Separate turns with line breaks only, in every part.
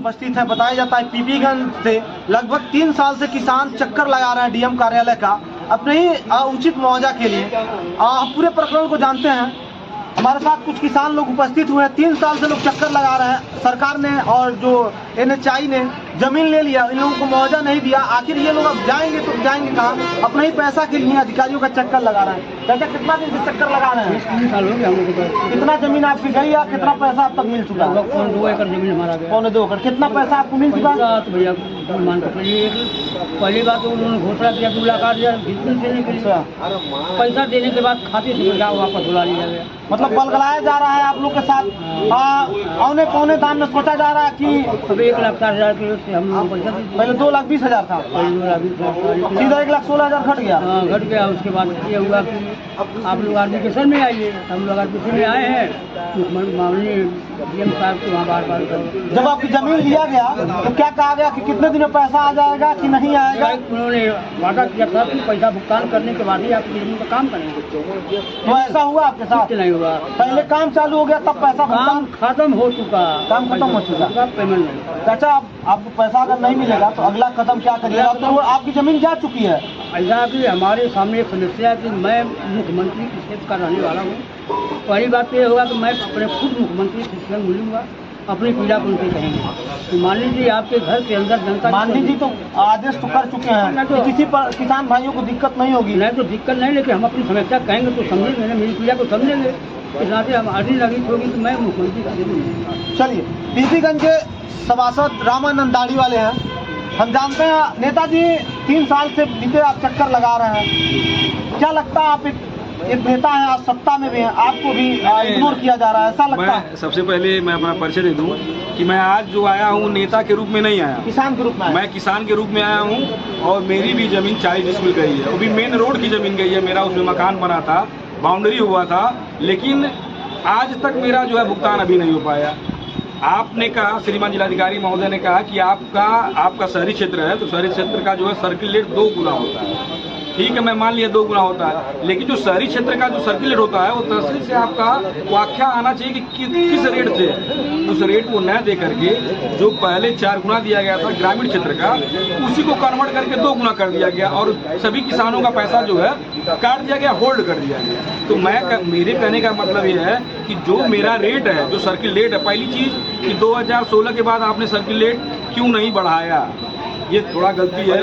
उपस्थित हैं। बताया जाता है पीपीगंज से लगभग 3 साल से किसान चक्कर लगा रहे हैं डीएम कार्यालय का अपने ही उचित मुआवजा के लिए। पूरे प्रकरण को जानते हैं। हमारे साथ कुछ किसान लोग उपस्थित हुए हैं। 3 साल से लोग चक्कर लगा रहे हैं। सरकार ने और जो NHI ने जमीन ले लिया, इन लोगों को मुआवजा नहीं दिया। आखिर ये लोग अब जाएंगे तो जाएंगे कहाँ? अपने ही पैसा के लिए अधिकारियों का चक्कर लगा रहे हैं। चाचा कितना दिन से चक्कर लगा रहे हैं?
3 साल हो गया हम लोग को।
कितना जमीन आपकी गई या कितना पैसा अब तक मिल चुका है?
2 एकड़ जमीन हमारा गया।
2.25 एकड़। कितना पैसा आपको मिल चुका है?
तो भैया मान कर चलिए पहली बात तो उन्होंने घोषणा किया 2 लाख देने के लिए, पैसा देने के बाद खाते से पैसा वापस बुला लिया गया।
मतलब बलगलाया जा रहा है आप लोग के साथ। औने पौने दाम में सोचा जा रहा है कि
अब 1,60,000 के हम लोग पैसा
पहले 2,20,000 था, सीधा 1,16,000 घट गया।
हाँ घट गया। उसके बाद ये हुआ कि आप लोग एडमिशन में आइए। हम लोग एडमिशन में आए हैं। माननीय डीएम साहब को वहाँ बार
जब आपकी जमीन लिया गया तो क्या कहा गया कि कितने दिन में पैसा आ जाएगा कि नहीं आएगा?
उन्होंने वादा किया था कि पैसा भुगतान करने के बाद ही आप जमीन का काम करेंगे।
तो ऐसा हुआ आपके साथ?
नहीं हुआ।
पहले काम चालू हो गया तब पैसा
काम खत्म हो चुका।
काम खत्म हो चुका,
पेमेंट नहीं।
चाचा आपको पैसा अगर नहीं मिलेगा तो अगला कदम क्या करिएगा? तो आपकी जमीन जा चुकी है।
ऐसा कि हमारे सामने एक समस्या है कि मैं मुख्यमंत्री के क्षेत्र का रहने वाला हूँ। पहली बात तो ये होगा कि मैं अपने खुद मुख्यमंत्री से मिलूंगा, अपनी पीड़ा को उनसे कहेंगे। तो मान लीजिए आपके घर के अंदर जनता,
माननीय जी तो आदेश तो कर चुके हैं तो किसी पर किसान भाइयों को दिक्कत नहीं होगी।
नहीं तो दिक्कत नहीं, लेकिन हम अपनी समस्या कहेंगे तो समझेंगे, मेरी पीड़ा को समझेंगे। इस नाते हम आदि लगी होगी कि मैं मुख्यमंत्री का मिलूंगा।
चलिए, पीपीगंज के सभासद रामानंद दाढ़ी वाले हैं। हम जानते हैं नेताजी 3 साल से बीते आप चक्कर लगा रहे हैं। क्या लगता है आप एक नेता है, आज सत्ता में भी है, आपको भी इग्नोर किया जा रहा है, ऐसा लगता है?
सबसे पहले मैं अपना परिचय दे दूं कि मैं आज जो आया हूं नेता के रूप में नहीं आया,
किसान के रूप में।
मैं किसान के रूप में आया हूं और मेरी भी जमीन 40 डिसमिल गई है। अभी मेन रोड की जमीन गई है। मेरा उसमें मकान बना था, बाउंड्री हुआ था, लेकिन आज तक मेरा जो है भुगतान अभी नहीं हो पाया। आपने कहा, श्रीमान जिलाधिकारी महोदय ने कहा कि आपका शहरी क्षेत्र है तो शहरी क्षेत्र का जो है सर्किल रेट 2 गुना होता है। ठीक है, मैं मान लिया 2 गुना होता है, लेकिन जो शहरी क्षेत्र का जो सर्किल रेट होता है वो तहसील से आपका व्याख्या आना चाहिए कि किस रेट से उस रेट को न दे करके जो पहले 4 गुना दिया गया था ग्रामीण क्षेत्र का, उसी को कन्वर्ट करके 2 गुना कर दिया गया और सभी किसानों का पैसा जो है काट दिया गया, होल्ड कर दिया गया। तो मेरे कहने का मतलब ये है कि जो मेरा रेट है, जो सर्किल रेट है, पहली चीज कि 2016 के बाद आपने सर्किल रेट क्यों नहीं बढ़ाया, ये थोड़ा गलती है।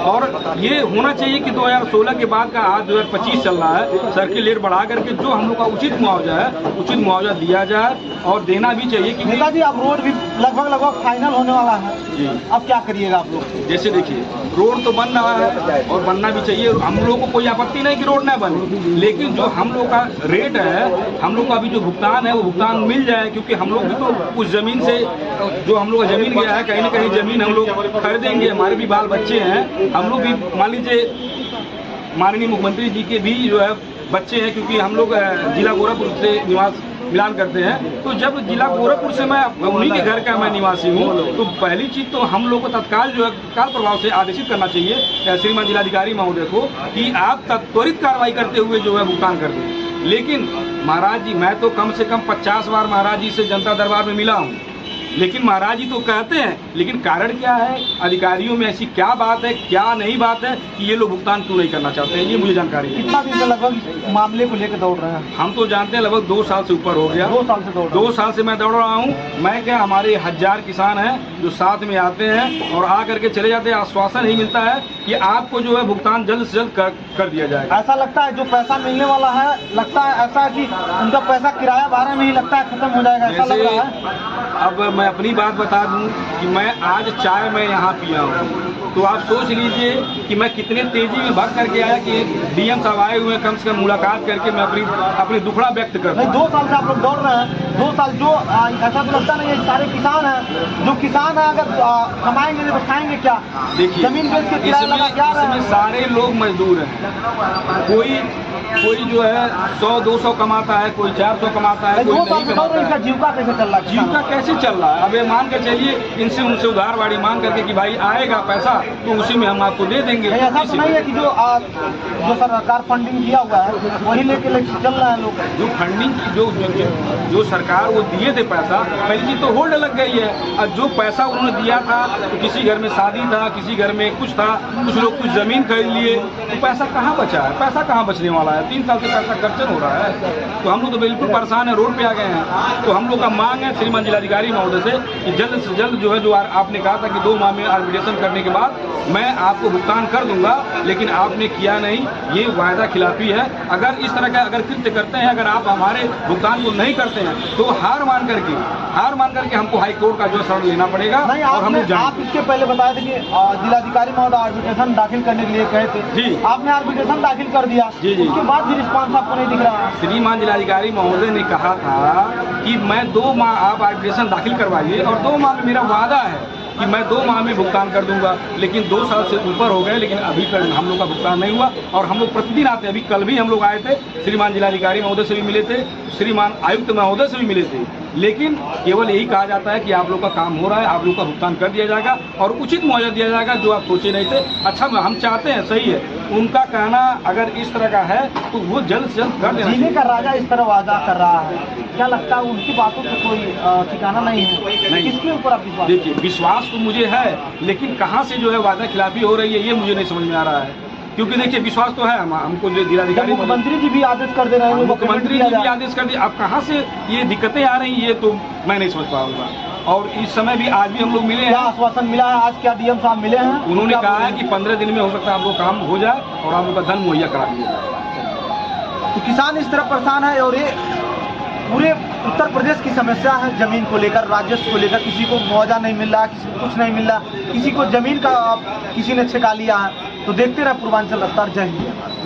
और ये होना चाहिए कि 2016 के बाद का आज 2025 चल रहा है, सर्किल रेट बढ़ा करके जो हम लोग का उचित मुआवजा है, उचित मुआवजा दिया जाए और देना भी चाहिए। कि
नेताजी अब रोड भी लगभग फाइनल होने वाला है जी, अब क्या करिएगा आप लोग?
जैसे देखिए, रोड तो बन रहा है और बनना भी चाहिए। हम लोग को कोई आपत्ति नहीं कि रोड न बने, लेकिन जो हम लोग का रेट है, हम लोग का अभी जो भुगतान है वो भुगतान मिल जाए, क्योंकि हम लोग भी तो उस जमीन से जो हम लोग का जमीन गया है, कहीं ना कहीं जमीन हम लोग खरीदेंगे, हमारे भी बाल बच्चे हैं, हम लोग भी मान लीजिए माननीय मुख्यमंत्री जी के भी जो है बच्चे हैं, क्योंकि हम लोग जिला गोरखपुर से निवास मिलान करते हैं। तो जब जिला गोरखपुर से मैं उन्हीं के घर का मैं निवासी हूँ, तो पहली चीज तो हम लोग को तत्काल जो है तत्काल प्रभाव से आदेशित करना चाहिए श्रीमान जिलाधिकारी महोदय को कि आप त्वरित कार्रवाई करते हुए जो है भुगतान कर दें। लेकिन महाराज जी, मैं तो कम से कम 50 बार महाराज जी से जनता दरबार में मिला हूँ, लेकिन महाराज जी तो कहते हैं, लेकिन कारण क्या है, अधिकारियों में ऐसी क्या बात है, क्या नहीं बात है कि ये लोग भुगतान क्यों नहीं करना चाहते हैं, ये मुझे जानकारी है।
कितना दिन से लगभग मामले को लेकर दौड़ रहे हैं?
हम तो जानते हैं लगभग 2 साल से ऊपर हो गया।
2 साल से
2 साल से मैं दौड़ रहा हूँ। मैं क्या, हमारे 1000 किसान हैं जो साथ में आते हैं और आ करके चले जाते हैं। आश्वासन ही मिलता है कि आपको जो है भुगतान जल्द से जल्द कर दिया जाएगा।
ऐसा लगता है जो पैसा मिलने वाला है, लगता है ऐसा कि उनका पैसा किराया भाड़ा में ही लगता है खत्म हो जाएगा, ऐसा लग रहा है।
अब मैं अपनी बात बता दूं कि मैं आज चाय में यहाँ पिया हूँ, तो आप सोच लीजिए कि मैं कितने तेजी में भाग करके आया कि डीएम साहब आए हुए, कम से कम मुलाकात करके मैं अपनी दुखड़ा व्यक्त कर।
2 साल से आप लोग दौड़ रहे हैं, 2 साल जो ऐसा तो लगता नहीं है सारे किसान हैं, जो किसान है अगर कमाएंगे तो खाएंगे क्या?
देखिए,
जमीन बेच के किराया लगा क्या रहे हैं?
सारे लोग मजदूर हैं, कोई कोई जो है 100-200 कमाता है, कोई 400 कमाता है, कोई
2 साल
नहीं
से
कमाता
इनका
है।
जीविका कैसे चल रहा है?
जीविका कैसे चल रहा है? अब ये मान के चलिए, इनसे उनसे उधारवाड़ी मांग करके कि भाई आएगा पैसा तो उसी में हम आपको दे देंगे।
नहीं, ऐसा तो नहीं है कि जो सरकार फंडिंग किया हुआ है वही लेके चल रहा है लोग।
जो फंडिंग जो सरकार वो दिए थे पैसा, पहली चीज तो होल्ड लग गई है। और जो पैसा उन्होंने दिया था तो किसी घर में शादी था, किसी घर में कुछ था, कुछ लोग कुछ जमीन खरीद लिए, तो पैसा कहाँ बचा है? पैसा कहाँ बचने वाला है? 3 साल से पैसा खर्चन हो रहा है। तो हम लोग तो बिल्कुल परेशान है, रोड पे आ गए हैं। तो हम लोग का मांग है श्रीमान जिलाधिकारी महोदय से कि जल्द से जल्द जो है, जो आपने कहा था कि 2 माह में आर्बिट्रेशन करने के बाद मैं आपको भुगतान कर दूंगा, लेकिन आपने किया नहीं। ये वायदा खिलाफी है। अगर इस तरह का अगर कृत्य करते हैं, अगर आप हमारे भुगतान को नहीं करते हैं तो हार मान करके हमको हाई कोर्ट का जो शरण लेना पड़ेगा।
नहीं,
और हम लोग
आप इसके पहले बताए थे कि जिलाधिकारी महोदय आर्बिट्रेशन दाखिल करने के लिए कहे थे।
जी।
आपने आर्बिट्रेशन दाखिल कर दिया।
जी, जी।
उसके बाद भी रिस्पॉन्स आपको नहीं दिख रहा।
श्रीमान जिलाधिकारी महोदय ने कहा था कि मैं 2 माह आप आर्बिट्रेशन दाखिल करवाइए और 2 माह में मेरा वादा है कि मैं 2 माह में भुगतान कर दूंगा। लेकिन 2 साल से ऊपर हो गए, लेकिन अभी तक हम लोग का भुगतान नहीं हुआ। और हम लोग प्रतिदिन आते हैं। अभी कल भी हम लोग आए थे, श्रीमान जिलाधिकारी महोदय से भी मिले थे, श्रीमान आयुक्त महोदय से भी मिले थे। लेकिन केवल यही कहा जाता है कि आप लोग का काम हो रहा है, आप लोग का भुगतान कर दिया जाएगा और उचित मुआवजा दिया जाएगा, जो आप सोचे नहीं थे। अच्छा, हम चाहते हैं, सही है, उनका कहना अगर इस तरह का है तो वो जल्द से जल्द कर देना।
जीने का राजा इस तरह वादा कर रहा है, क्या लगता है उनकी बातों पे कोई ठिकाना नहीं है?
नहीं।
किसके ऊपर आप विश्वास?
देखिए, विश्वास तो मुझे है, लेकिन कहाँ से जो है वादा खिलाफी हो रही है ये मुझे नहीं समझ में आ रहा है। क्योंकि देखिए, विश्वास तो है हमको, जो जिलाधिकारी
मुख्यमंत्री जी भी आदेश कर दे रहे हैं,
मुख्यमंत्री जी भी आदेश कर दिए। अब कहाँ से ये दिक्कतें आ रही हैं ये तो मैं नहीं समझ पाऊंगा। और इस समय भी आज भी हम लोग मिले
क्या
हैं,
आश्वासन मिला है? आज क्या डीएम साहब मिले हैं?
उन्होंने
क्या
कहा
बोले
है कि 15 दिन में हो सकता है आप लोग काम हो जाए और आप लोग का धन मुहैया करा दिया जाए।
तो किसान इस तरह परेशान है। और ये पूरे उत्तर प्रदेश की समस्या है, जमीन को लेकर, राजस्व को लेकर। किसी को मुआवजा नहीं मिल रहा, किसी को कुछ नहीं मिल रहा, किसी को जमीन का किसी ने छिका लिया है। तो देखते रहे पूर्वांचल रफ्तार। जय हिंद।